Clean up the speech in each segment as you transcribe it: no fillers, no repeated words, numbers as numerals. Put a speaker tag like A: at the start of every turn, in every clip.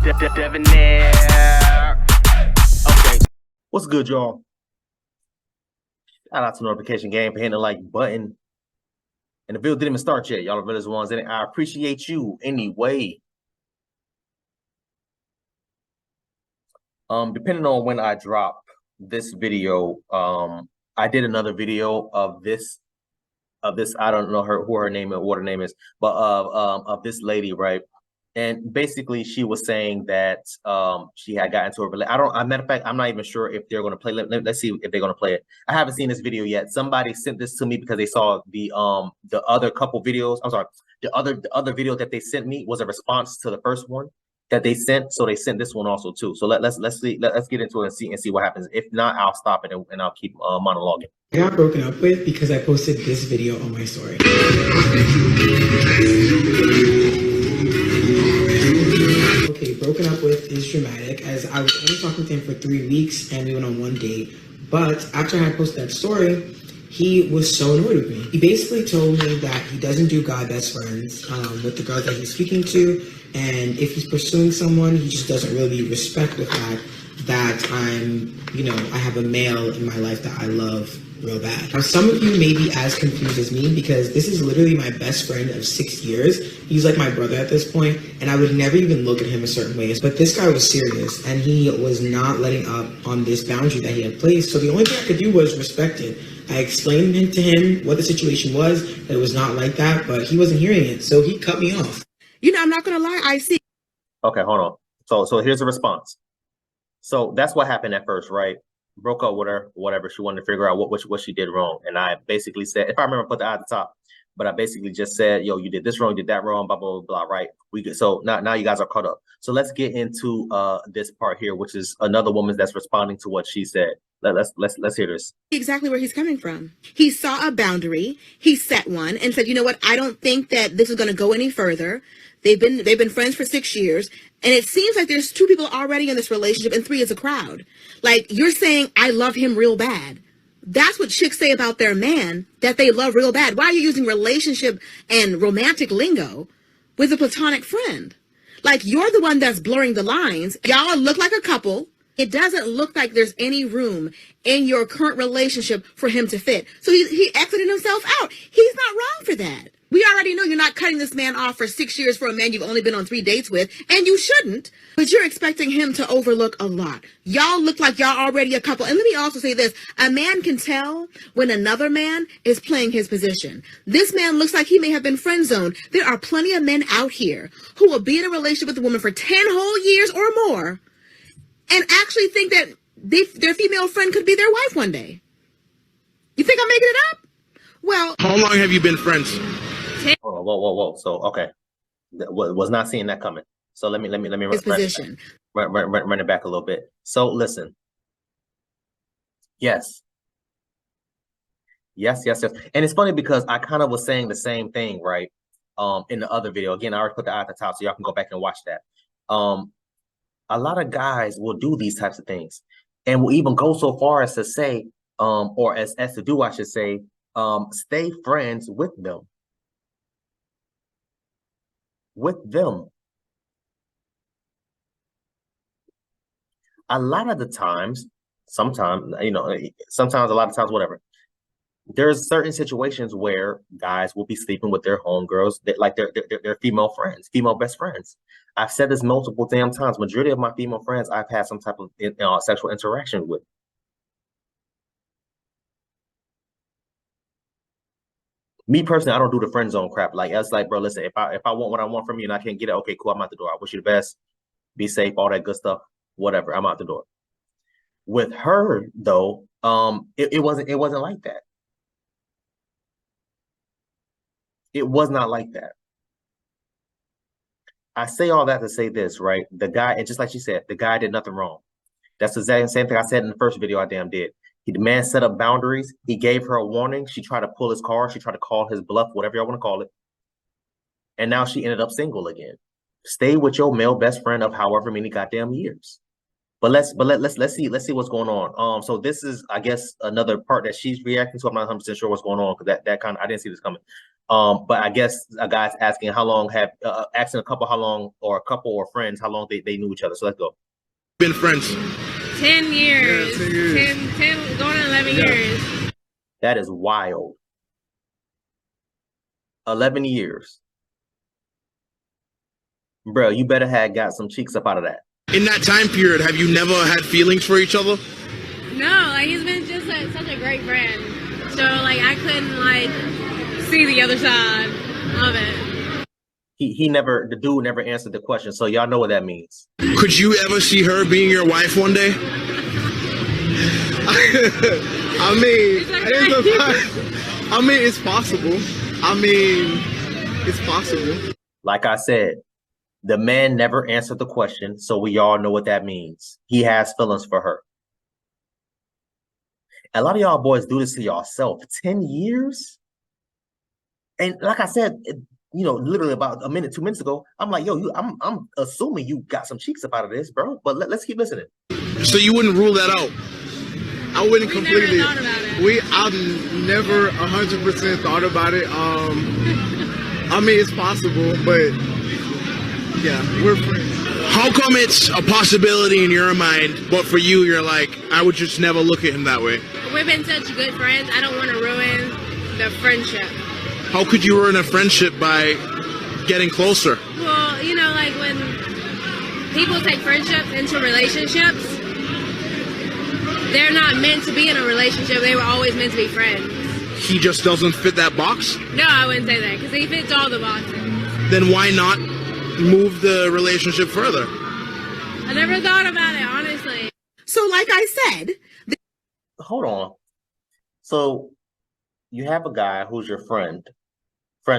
A: Okay. What's good, y'all? Shout out to Notification Game for hitting the like button. And the video didn't even start yet. Y'all are the ones in it. I appreciate you anyway. Depending on when I drop this video, I did another video of this. I don't know who her name is, what her name is, but of this lady, right? And basically, she was saying that she had gotten into a relationship. Matter of fact, I'm not even sure if they're going to play. Let's see if they're going to play it. I haven't seen this video yet. Somebody sent this to me because they saw the other couple videos. I'm sorry, the other video that they sent me was a response to the first one that they sent. So they sent this one also too. So let's see. Let's get into it and see what happens. If not, I'll stop it and I'll keep monologuing.
B: I got broken up with because I posted this video on my story. Okay, broken up with is dramatic, as I was only talking to him for 3 weeks and we went on one date. But after I posted that story, he was so annoyed with me. He basically told me that he doesn't do guy best friends with the girls that he's speaking to, and if he's pursuing someone, he just doesn't really respect the fact that I have a male in my life that I love real bad. Now, some of you may be as confused as me because this is literally my best friend of 6 years. He's like my brother at this point, and I would never even look at him a certain way. But this guy was serious, and he was not letting up on this boundary that he had placed. So the only thing I could do was respect it. I explained to him what the situation was, that it was not like that, but he wasn't hearing it, so he cut me off.
C: I'm not gonna lie, I see.
A: Okay, hold on. So here's a response. So that's what happened at first, right? Broke up with her, whatever. She wanted to figure out what she did wrong. And I basically said, if I remember, put the eye at the top, but I basically just said, yo, you did this wrong, you did that wrong, blah, blah, blah, blah, right? So now you guys are caught up. So let's get into this part here, which is another woman that's responding to what she said. Let's hear this.
C: Exactly where he's coming from. He saw a boundary, he set one and said, you know what, I don't think that this is gonna go any further. They've been friends for 6 years, and it seems like there's 2 people already in this relationship, and 3 is a crowd. Like, you're saying, I love him real bad. That's what chicks say about their man, that they love real bad. Why are you using relationship and romantic lingo with a platonic friend? Like, you're the one that's blurring the lines. Y'all look like a couple. It doesn't look like there's any room in your current relationship for him to fit. So he exited himself out. He's not wrong for that. We already know you're not cutting this man off for 6 years for a man you've only been on 3 dates with, and you shouldn't, but you're expecting him to overlook a lot. Y'all look like y'all already a couple. And let me also say this, a man can tell when another man is playing his position. This man looks like he may have been friend zoned. There are plenty of men out here who will be in a relationship with a woman for 10 whole years or more and actually think that their female friend could be their wife one day. You think I'm making it up? Well,
D: how long have you been friends?
A: Whoa. So, okay. Was not seeing that coming. So let me
C: his position.
A: Run it back a little bit. So listen. Yes. And it's funny because I kind of was saying the same thing, right? In the other video. Again, I already put the eye at the top, so y'all can go back and watch that. A lot of guys will do these types of things and will even go so far as to say, or as to do, I should say, stay friends with them. A lot of the times, sometimes, a lot of times, whatever. There's certain situations where guys will be sleeping with their homegirls, like their female friends, female best friends. I've said this multiple damn times. Majority of my female friends I've had some type of sexual interaction with. Me personally, I don't do the friend zone crap. Like, it's like, bro, listen, if I want what I want from you and I can't get it, okay, cool, I'm out the door. I wish you the best. Be safe, all that good stuff. Whatever, I'm out the door. With her, though, it wasn't like that. It was not like that. I say all that to say this, right? The guy, and just like she said, the guy did nothing wrong. That's the exact same thing I said in the first video I damn did. The man set up boundaries. He gave her a warning. She tried to pull his card. She tried to call his bluff, whatever y'all want to call it. And now she ended up single again. Stay with your male best friend of however many goddamn years. let's see what's going on. So this is, I guess, another part that she's reacting to. I'm not 100% sure what's going on because that kind of, I didn't see this coming. But I guess a guy's asking how long have asking a couple how long, or a couple or friends how long they knew each other. So let's go.
D: Been friends
E: 10 years.
D: Yeah, 10 years.
E: 10 going on 11 years.
A: That is wild. 11 years. Bro, you better have got some cheeks up out of that.
D: in that time period. Have you never had feelings for each other?
E: No, like he's been just such a great friend. So like I couldn't like see the other side of it.
A: The dude never answered the question, so y'all know what that means.
D: Could you ever see her being your wife one day? I mean, it's possible. It's possible.
A: Like I said, the man never answered the question, so we all know what that means. He has feelings for her. A lot of y'all boys do this to yourself. 10 years? And like I said, literally about a minute, 2 minutes ago, I'm like, yo, I'm assuming you got some cheeks up out of this, bro. But let's keep listening.
D: So you wouldn't rule that out? I wouldn't completely.
E: Never thought about it.
D: I've never 100% thought about it. I mean, it's possible, but yeah, we're friends. How come it's a possibility in your mind, but for you, you're like, I would just never look at him that way?
E: We've been such good friends. I don't want to ruin the friendship.
D: How could you ruin a friendship by getting closer?
E: Well, like when people take friendships into relationships, they're not meant to be in a relationship. They were always meant to be friends.
D: He just doesn't fit that box?
E: No, I wouldn't say that because he fits all the boxes.
D: Then why not move the relationship further?
E: I never thought about it, honestly.
C: So like I said,
A: Hold on. So you have a guy who's your friend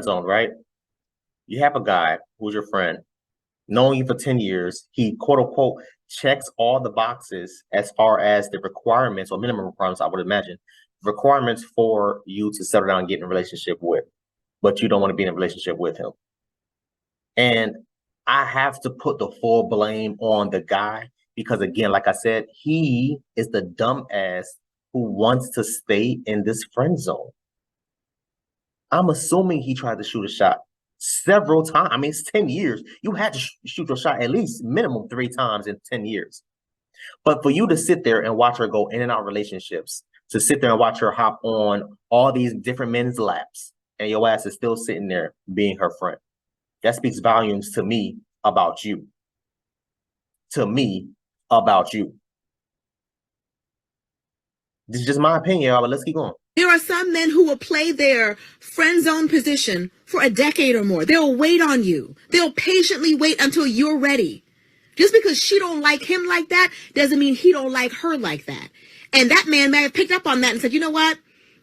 A: zone, right? You have a guy who's your friend, knowing you for 10 years. He, quote unquote, checks all the boxes as far as the requirements or minimum requirements, I would imagine, requirements for you to settle down and get in a relationship with, but you don't want to be in a relationship with him. And I have to put the full blame on the guy because, again, like I said, he is the dumbass who wants to stay in this friend zone. I'm assuming he tried to shoot a shot several times. I mean, it's 10 years. You had to shoot your shot at least minimum 3 times in 10 years. But for you to sit there and watch her go in and out relationships, to sit there and watch her hop on all these different men's laps, and your ass is still sitting there being her friend, that speaks volumes to me about you. To me about you. This is just my opinion, y'all, but let's keep going.
C: there are some men who will play their friend zone position for a decade or more. They'll wait on you. They'll patiently wait until you're ready. Just because she don't like him like that doesn't mean he don't like her like that. And that man may have picked up on that and said, you know what?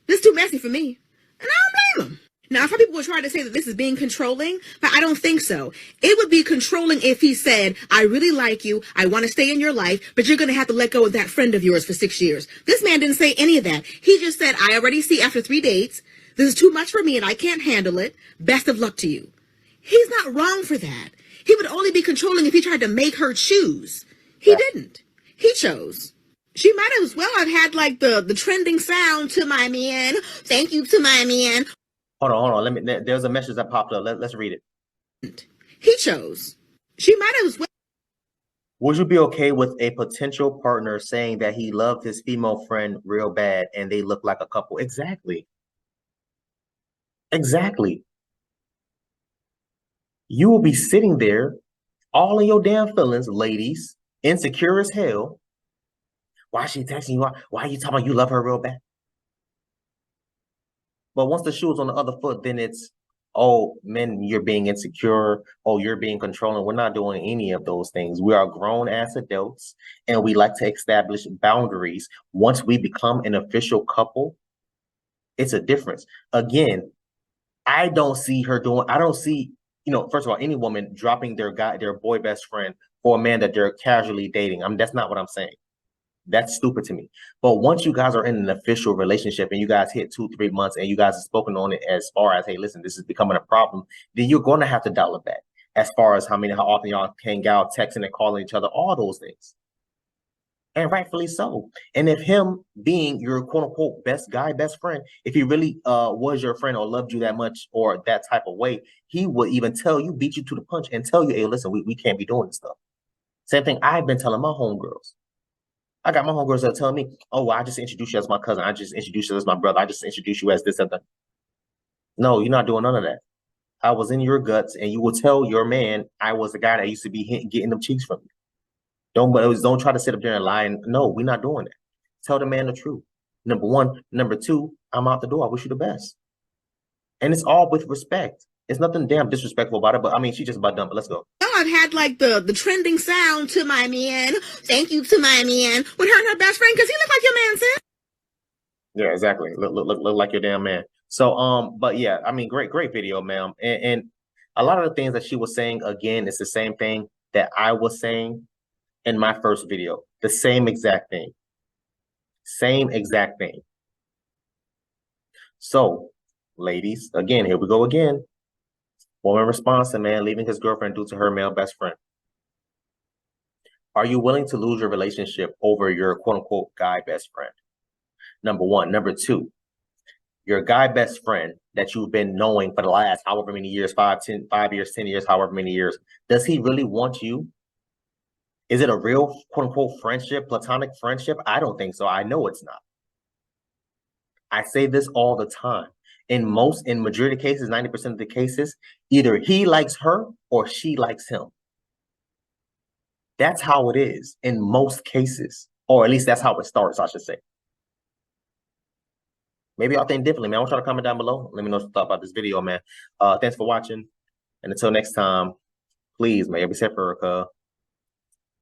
C: This is too messy for me. And I don't blame him. Now, some people will try to say that this is being controlling, but I don't think so. It would be controlling if he said, I really like you, I want to stay in your life, but you're going to have to let go of that friend of yours for 6 years. This man didn't say any of that. He just said, I already see after 3 dates, this is too much for me and I can't handle it. Best of luck to you. He's not wrong for that. He would only be controlling if he tried to make her choose. He didn't. He chose. She might as well have had like the trending sound to my man. Thank you to my man.
A: Hold on. There's a message that popped up. Let's read it.
C: He chose. She might as well.
A: Would you be okay with a potential partner saying that he loved his female friend real bad and they look like a couple? Exactly. You will be sitting there, all in your damn feelings, ladies, insecure as hell. Why is she texting you? Why are you talking about you love her real bad? But once the shoe is on the other foot, then it's, oh, men, you're being insecure. Oh, you're being controlling. We're not doing any of those things. We are grown-ass adults, and we like to establish boundaries. Once we become an official couple, it's a difference. Again, I don't see, first of all, any woman dropping their boy best friend for a man that they're casually dating. That's not what I'm saying. That's stupid to me. But once you guys are in an official relationship and you guys hit 2-3 months and you guys have spoken on it as far as, hey, listen, this is becoming a problem, then you're going to have to dial it back as far as how often y'all hang out, texting and calling each other, all those things. And rightfully so. And if him being your quote unquote best guy, best friend, if he really was your friend or loved you that much or that type of way, he would even tell you, beat you to the punch and tell you, hey, listen, we can't be doing this stuff. Same thing I've been telling my homegirls. I got my homegirls that tell me, oh, well, I just introduced you as my cousin. I just introduced you as my brother. I just introduced you as this and that. No, you're not doing none of that. I was in your guts, and you will tell your man I was the guy that used to be getting them cheeks from you. Don't try to sit up there and lie. And no, we're not doing that. Tell the man the truth. Number one. Number two, I'm out the door. I wish you the best. And it's all with respect. It's nothing damn disrespectful about it, but I mean, she just about done, but let's go.
C: I've had like the trending sound to my man. Thank you to my man. With her and her best friend, because he looked like your man, sis.
A: Yeah, exactly. Look like your damn man. So, but yeah, I mean, great video, ma'am. And a lot of the things that she was saying, again, it's the same thing that I was saying in my first video. The same exact thing. Same exact thing. So, ladies, again, here we go again. Woman responds to man leaving his girlfriend due to her male best friend. Are you willing to lose your relationship over your quote-unquote guy best friend? Number one. Number two, your guy best friend that you've been knowing for the last however many years, 5 years, 10 years, however many years, does he really want you? Is it a real quote-unquote friendship, platonic friendship? I don't think so. I know it's not. I say this all the time. In majority of cases, 90% of the cases, either he likes her or she likes him. That's how it is in most cases, or at least that's how it starts, I should say. Maybe y'all think differently, man. I want y'all to comment down below. Let me know what you thought about this video, man. Thanks for watching. And until next time, please, man, be safe, Erica.